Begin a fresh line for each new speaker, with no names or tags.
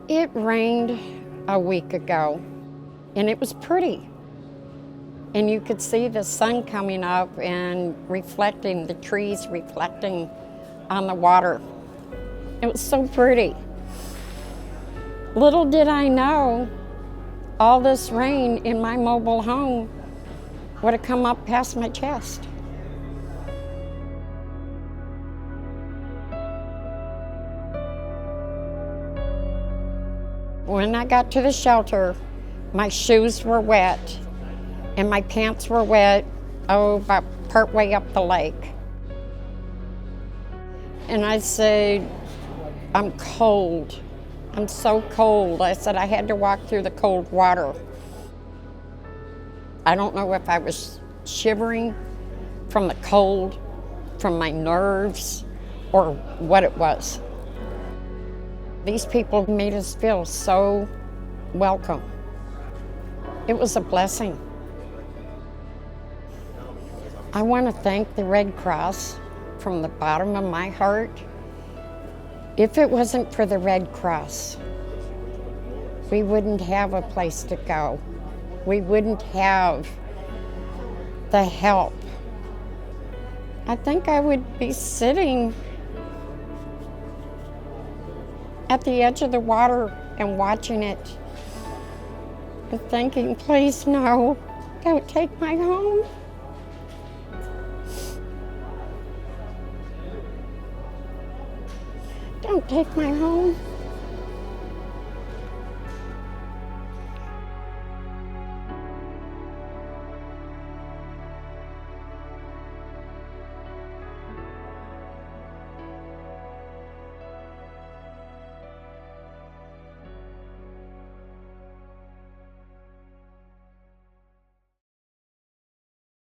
It rained a week ago, and it was pretty. And you could see the sun coming up and reflecting, the trees reflecting on the water. It was so pretty. Little did I know, all this rain in my mobile home would have come up past my chest. When I got to the shelter, my shoes were wet and my pants were wet, about partway up the lake. And I said, I'm cold. I'm so cold. I said I had to walk through the cold water. I don't know if I was shivering from the cold, from my nerves, or what it was. These people made us feel so welcome. It was a blessing. I want to thank the Red Cross from the bottom of my heart. If it wasn't for the Red Cross, we wouldn't have a place to go. We wouldn't have the help. I think I would be sitting at the edge of the water and watching it and thinking, please no, don't take my home. Don't take my home.